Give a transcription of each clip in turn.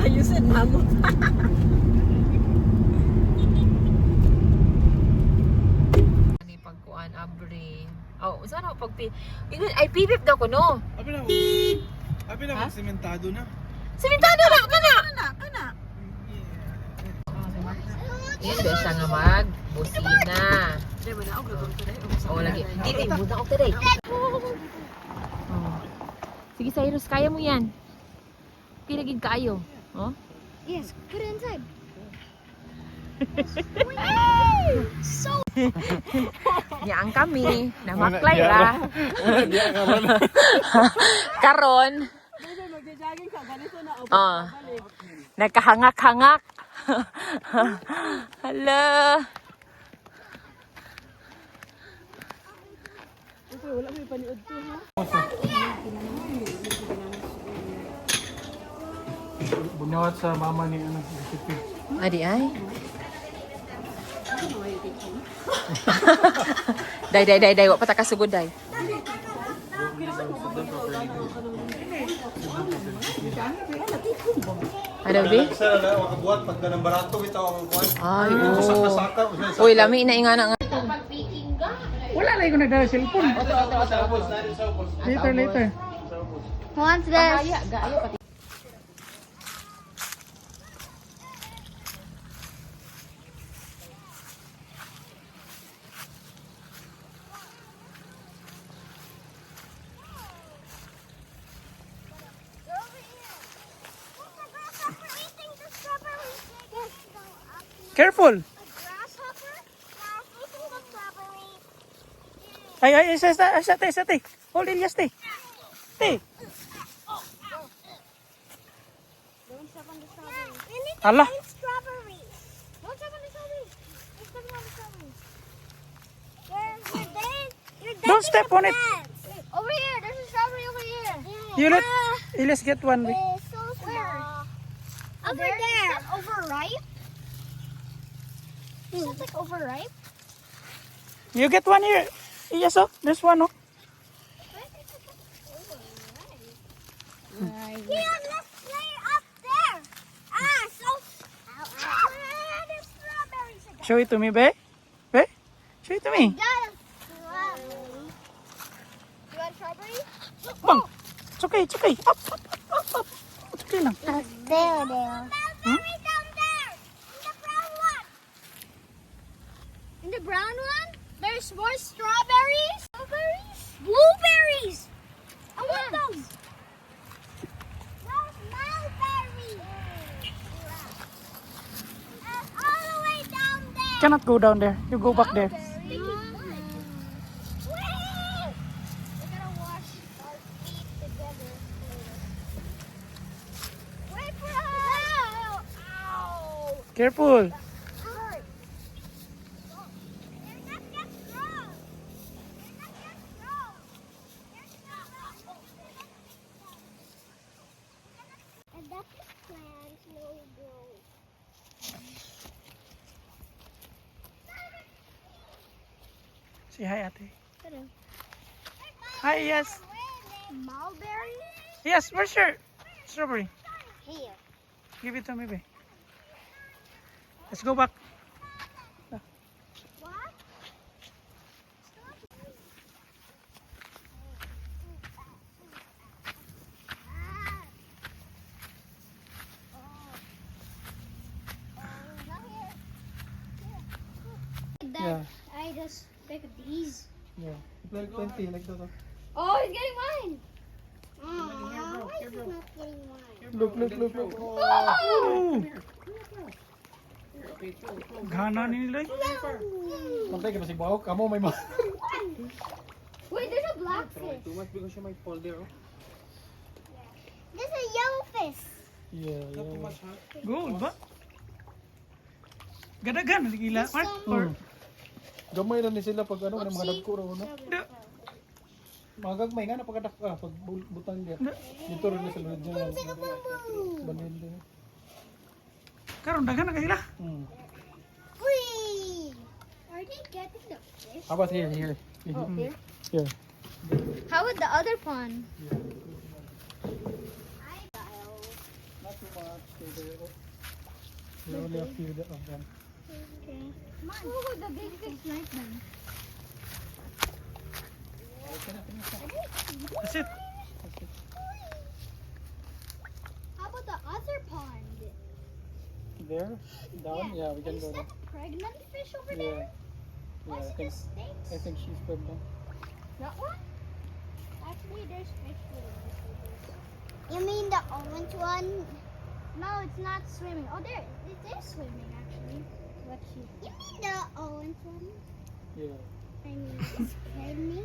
Ayusin, mamo. Ani pagkuan abre. Oh, sana pagpi. Ay pipip daw ko no. Abi na sementado na. Sementado na kana. Yan ba siya nga mag busina. Oh, lagi. Dili buta ko today. Oh. Sige, Cyrus, kaya mo yan. Pinagig kayo. Oh? Yes, put it inside. Yaan kami. Namaklay ra. Karon. Oh. Nagkahangak-hangak. Hala. Bunyawat sa mama ni ano, recipe. Adi ay. Day, wa pa ta kasugod day. Ano bi? Sir, makabuhat pag ganang barato bitaw ang kuan. Ay, Saka-saka. Uy, lami na inga na nga. Wala lang ko nagdala cellphone. Later. What's this? Careful. Ay, stay. Hold it, stay. Stay. Don't step on the strawberry. We need to Allah. eat strawberries. Don't step on the strawberries. Don't step on the strawberries. You're Don't step on it. Over here. There's a strawberry over here. Let's get one. It's so small. Over there. Is that overripe? Is that like overripe? You get one here. Yes, oh, there's one, oh. Yeah, let's play up there. There's strawberries again. Show it to me, babe. Show it to me. Got a strawberry. You got a strawberry? Bang. It's okay. Up. It's okay lang. There. Hmm? Down there. In the brown one. In the brown one? There's more strawberries. Blueberries. I want those. Those mulberries. All the way down there. Cannot go down there. You go back there. Wait. We're gonna wash our feet together later. Wait for us. Ow. Careful. Hurt. They're not yet grown. And that's the plant no grow. Say hi, ate. Hello. Hi, yes. Mulberry? Yes, where's your strawberry? Here. Give it to me, babe. Let's go back. What? Yeah. I just picked these. Yeah. Like 20, like that. Oh, he's getting mine. Why is he not getting mine? Look. Oh! Ghana nila. Pantay ka ba si Bao? Kamo may mga. Wait, there's a blackfish. Too much because you might fall there. There's a yellowfish. Yeah. Gold ba? Gadagan, gila. Or Gamay na ni sila pag ano, mga dagko raw no. Da- Mga gagmay nga na pagkadak ka pag butang dia. Dito rin sa lulod niya. Bandin din. karon dagan na kanila. Whee! Are they getting the fish? How about here? Oh, here? Here. How about the other pond? Not too stay there. There are only a few of them. Okay. Come on. Oh, the big fish like them. That's it. How about the other pond? There? Down? Yeah, we can Is go that there. a pregnant fish over Yeah. there? Yeah, What's the snakes? I think she's pregnant. That one? Actually, there's fish for. You mean the orange one? No, it's not swimming. Oh, there. It is swimming, actually. What she? You mean the orange one? Yeah. I mean, it scared me.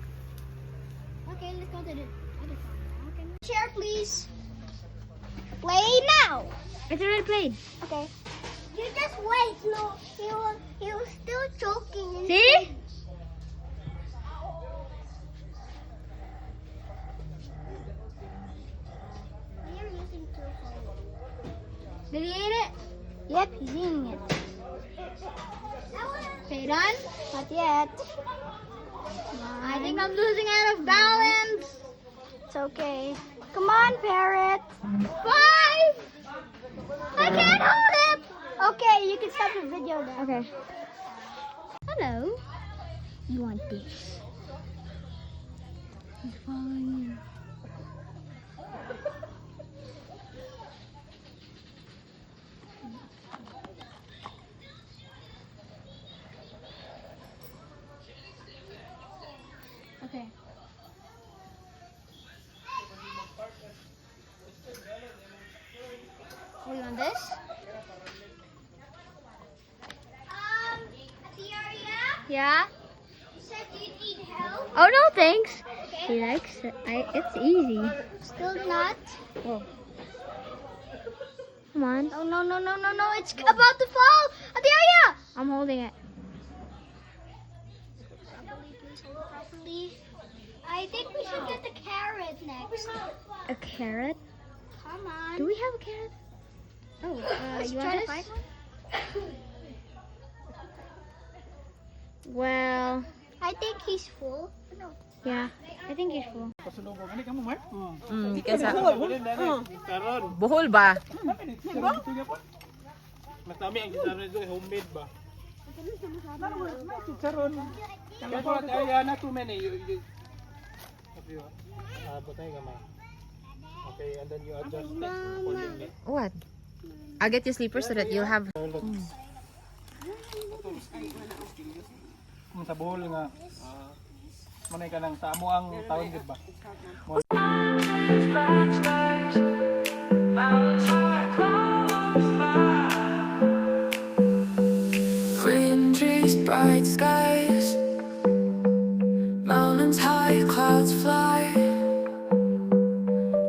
Okay, let's go to the other pond now. Okay. Chair, please. Play now. It's already played. Okay. You just wait. No, he was still choking. See? You're using two phones. Did he eat it? Yep, he's eating it. Okay, done? Not yet. I think I'm losing out of balance. It's okay. Come on, parrot. 5! I can't hold it! Okay, you can stop the video now. Okay. Hello. You want this? He's following you. Okay. We want this? Yeah? You said you need help? Oh no, thanks. Okay. He likes it. It's easy. Still not? Oh. Come on. Oh, no. It's about to fall. Adelia! I'm holding it. Properly. I think we should get the carrot next. A carrot? Come on. Do we have a carrot? Oh, Let's you try want to this? find one? Well, I think he's full. No. yeah. I think he's full. Pasulubong. Ano ka mo, Mark? Kasi Karon. buhol ba? Mas dami ang gitarra dito, homemade ba? Chicharon. Kaya po, not too many. Butay gamay. Okay, and then you adjust it accordingly. What? I'll get you sleepers so that you'll have. Sa buhol nga, manay ka ng sa amo ang taon gud ba? Green trees, bright skies, mountains high, clouds fly,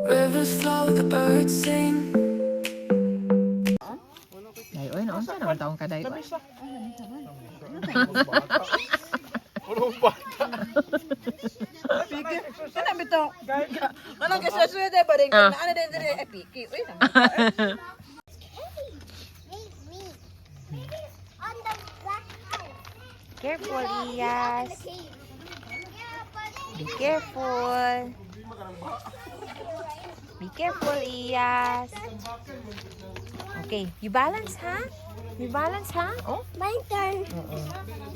rivers flow, the birds sing. Dayoy, naon ka naman taong ka dayoy. Puro bata. Kana bito. Ano ka sa suwede ba rin? Ah. Ano din dire epiki. Uy, On the black house. Careful, Iyas. Yeah, but Be careful. Be careful, Iyas. Okay, you balance, ha? You balance, ha? Oh, my turn.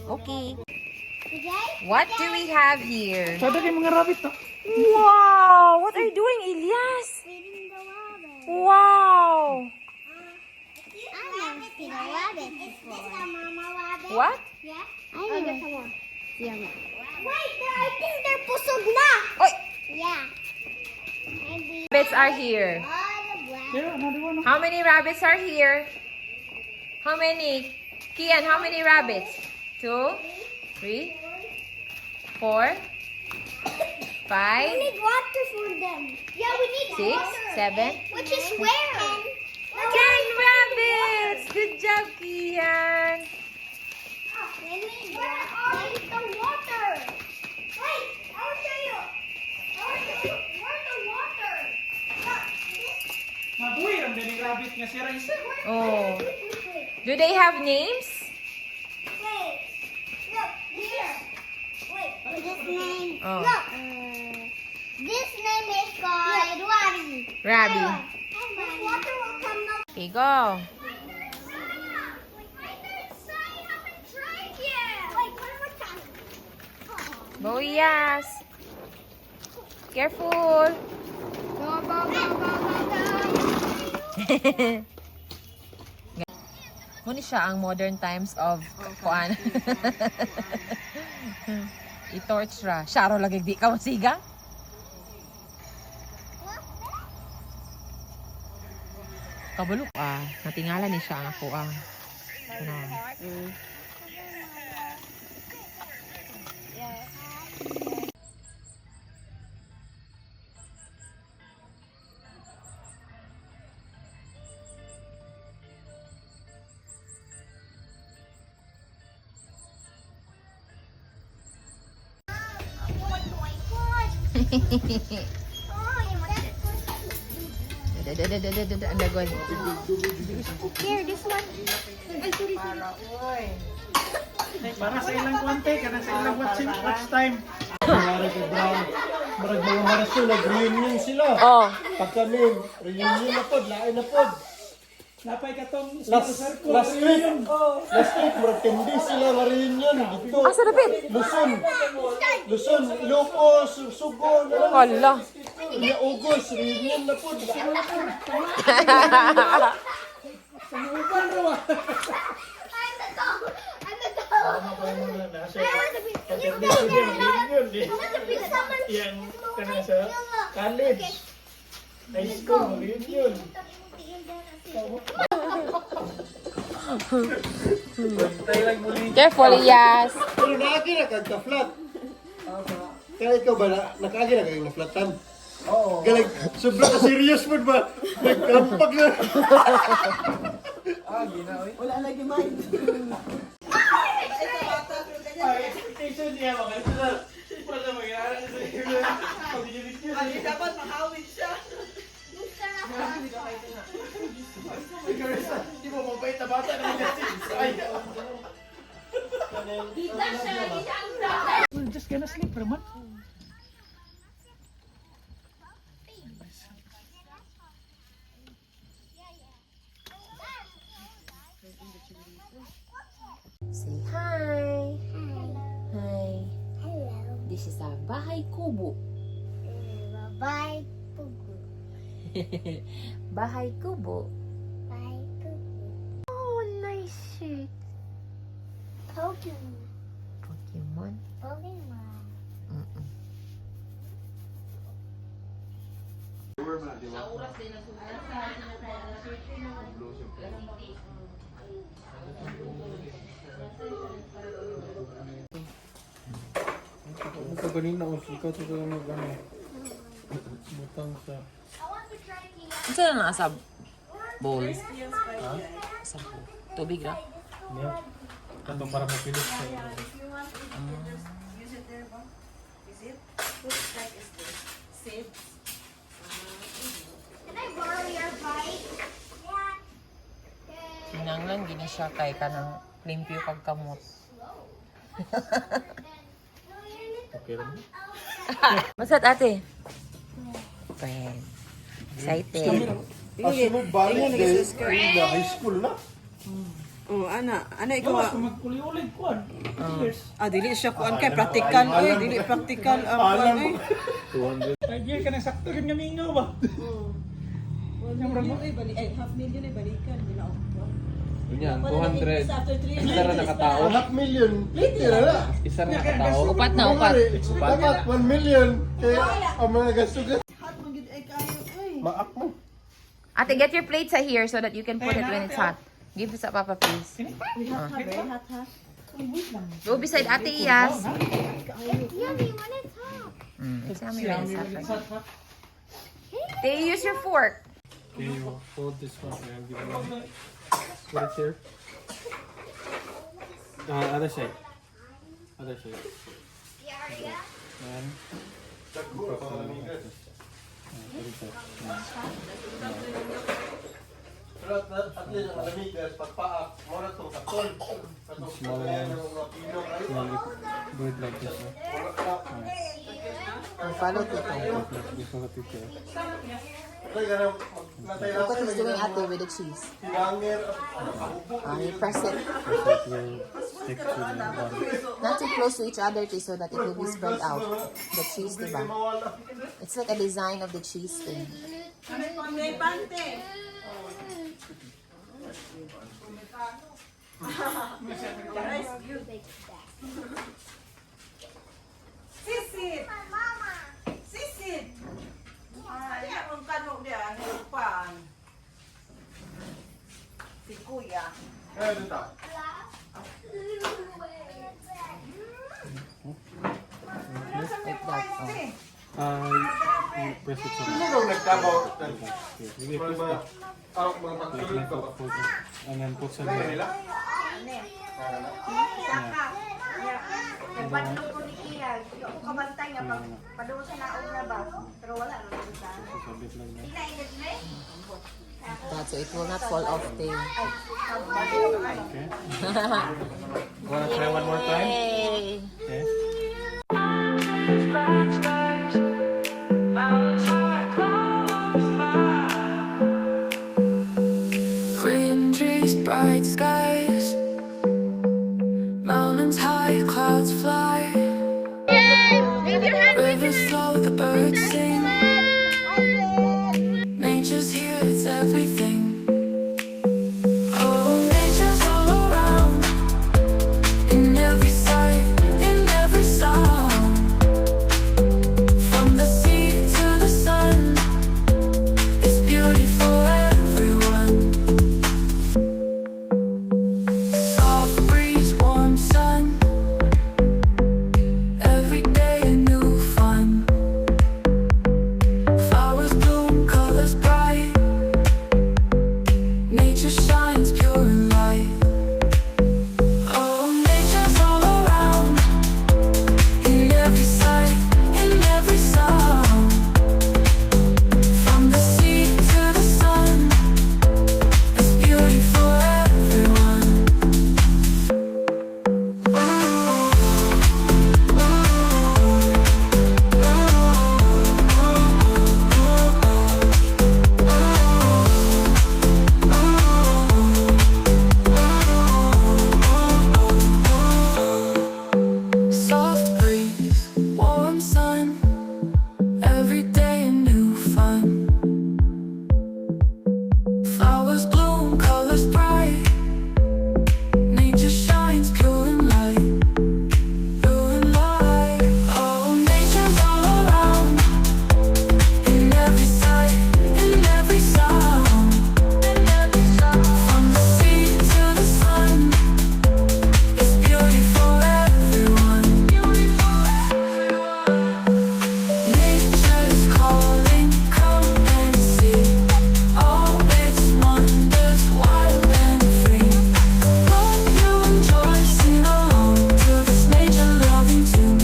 okay. Okay? What do we have here? Sada kay mga rabbit to. Wow! What are you doing, Elias? Feeding the rabbit. Wow! I never seen a rabbit before. Is this a mama rabbit? What? Yeah? I never. Yeah. Wait, I think they're pusog na. Oy! Yeah. And the Rabbits are here. black. Yeah, another one. How many rabbits are here? How many? Kian, how many rabbits? 2, 3, 4, 5, We need water for them. Yeah, we need 6, water. 7, Which is where? 10 rabbits! Good job, Kian! Where are the water? Wait, I will show you. Where's the water? Mabuhay ang daling rabbit nga si Raisa. Oh. Wait. Do they have names? Wait. Look, here. Wait, this name. Oh. Look. This name is called Ravi. Rabbi. This water will come out. Okay, Okay, go. Boyas. Careful. Go, go, go, go, go, go. Muna siya ang modern times of kuan. I-torch ra. Sharo lagi di ka masiga. Kabulok natingala ni siya ang ako Ano? Andagon. Here, this one. Para sa ilang kwante, kana sa ilang watch time. Marag Brown, marag mga maraso, nag-reunion sila. Oh. Pagkamin, reunion na pod, lain na pod. Napay katong last week, marag tindi sila ma-reunion. Dito, Asa dapit? Luzon, Ilocos, Sugo, Wala. Iya August, reunion na pod. Yang kana sa college, high school, reunion. Careful, Iyas. Pero naagi na kagka-flat. Kaya ikaw ba, nakaagi na kaging na-flatan? Oo. Galing, sobra ka serious mo ba? Nagkampag na. Wala lagi mind. Expectation niya, makita na. Wala mag-aaral sa iyo. Dapat mahawid siya. Hindi mo mabait na bata naman kasi. We're just gonna sleep, Roman. Say hi. Hi. Hello. This is a bahay kubo. Bye. Pugu. Bahay kubo. Bye. Pugu. Oh, nice shirt. Pokemon. Pokemon. Pokemon. Ito kanina, ikaw ito lang mag-ano. Butang sa... Ano na nga sa bowl? Sa bowl. Tubig na? Yeah. Ito para mapilis sa... Can I borrow your bike? Yeah. Sinanglan, gina siya kay ka ng limpyo pagkamot. Okay lang. Masat ate? Friend. Excited. Sunod birthday, high school na. Oh, ana ikaw. Gawas ko magkuli-ulig kuan. Years. Dili siya kuan kay practical dili practical ang Alam kuan mo. 200. Ay, di ka na sakto rin ngamingaw ba? half million ay balikan nila Yan, 200. Isa na nakatao. 500,000. Tira na. Isa na nakatao. Upat na, upat. Dapat 1 million. Kaya ang mga gastugan. hot man gid ay kayo Maak mo. Ate, get your plates here so that you can put it when it's hot. Give this up, Papa, please. hot. Go beside Ate Iyas. It's yummy when it's hot. It's yummy when it's hot. Right? They use your fork. Okay, you hold this one. I'll give you one. Put it here. Other side. Other side. And smaller one. Do it like this. Follow to Before the picture. Look what he's doing ate with the cheese. You press it. Not too close to each other too, so that it will be spread out. The cheese, diba? It's like a design of the cheese thing. Sisit! Sisit! Ay, ang kanong diyan, hirupan. Si Kuya. Like that. Oh. Press it Sino nung nagtabaw? Mga pagtulog ka ba? and then put some Nila? Saka. Nagpadlo ko ni Kia. Ako kabantay nga pag padung sa naong na ba. Pero wala naman sa. That, so it will not fall off the... Okay. Wanna try one more time? Yay! Okay. Green trees, bright skies, mountains high, clouds fly, rivers flow, the birds sing. Nature's here, it's everything. Oh, nature's all around, in every sight, in every sound. From the sea to the sun, it's beauty for everyone. Soft breeze, warm sun, every day a new fun. Flowers bloom, colors bright, nature shines pure and light. Oh, nature's all around, in every sight, in every sound. From the sea to the sun, it's beauty for everyone. Soft breeze, warm sun, every day a new fun. Flowers bloom, colors bright, nature shines pure and light, pure and light. Oh, nature's all around, in every sight, in every sound, in every sound. From the sea to the sun, it's beauty for everyone. Beauty for everyone. Nature's calling, come and see all its wonders, wild and free. Hope you enjoy, sing along to this nature-loving tune.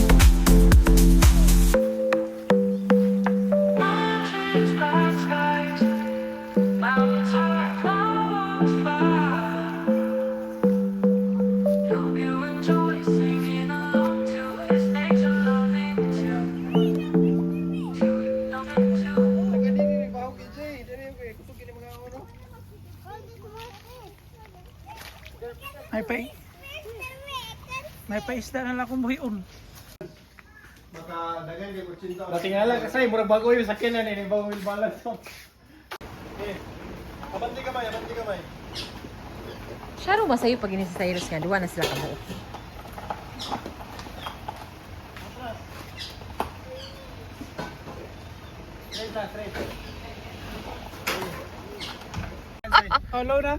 Trees, bright skies, mountains high, clouds fly. Hope you enjoy singing along to this nature-loving tune. Loving tune. May paisda na lang akong buhion. Makadagan kay kutsinta. Natingala kasi, murag bago yung sakyanan eh, bagong wheel balance. Abanti kamay, abanti kamay. Siya masayo pag ini si Cyrus nga. Duwa na sila kabuo. Hello na.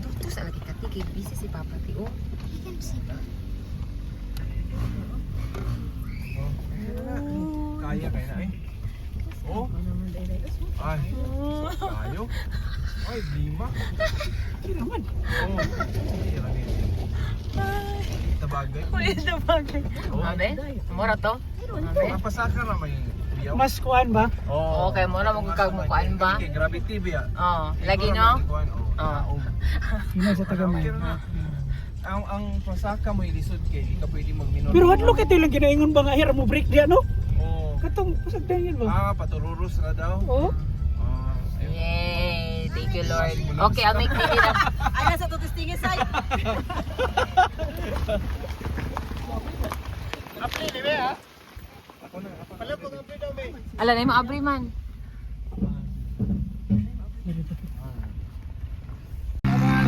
Tuto sa lagi kati. Kay busy si Papa Ti. Oh. Kaya na eh. Oh. Ay. Kayo. Ay, lima. Kailangan. Oh. Tabagay. Ito bagay. Mabe? Mora to? Mabe? Napasaka naman yung kuyaw. Mas kuhan ba? Oh. Okay, muna magkagmukuan ba? Okay, gravity ba? Oo. Lagi nyo? Oo. Yun sa tagamay. Ang pasaka mo ilisod kay hindi ka pwede magminor. Pero hadlo kay lang kinaingon ba nga hira mo break diya no? Oo. Katong pasagdan yun ba? Patururos na daw. Oo. Yay! Thank you, Lord. Okay, I'll make maybe na. Ano sa tutustingin sa'yo? Apli, di ba ha? Pala po ng apli daw, may. Ala na yung maabri man.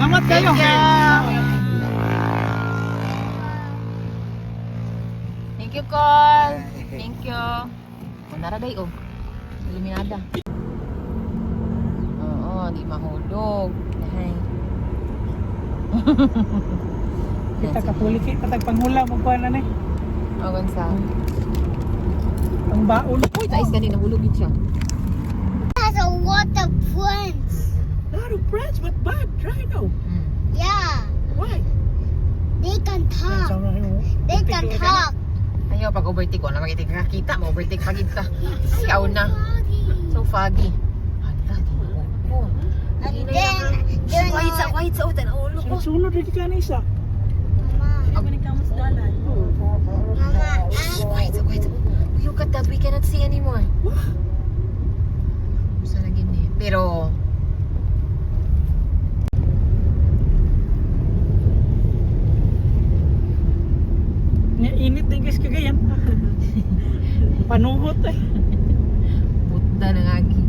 Salamat kayo. Thank you, Col. Thank you. Naraday, oh. Iluminada. Oo, di mahulog. Ay. Kita kapulik patag panghula mo pa na ni. Awan sa. Ang baon. Uy, tais kanina hulugin siya. Has a lot of friends. Lot of friends, but bad. Try now. Yeah, Why? they can talk. They can talk. Ayaw, pag overtake ko na makita mo, overtake pa kita. Ayaw na. So foggy. Hala, di mo ko. And then they're Wait sa utan. Oh, look. Sunod rin ka na isa. Mama, Wait. Look at that, we cannot see anymore. Gusto na gini. Pero, Init din guys kagayan. Panuhot eh. puta na nga.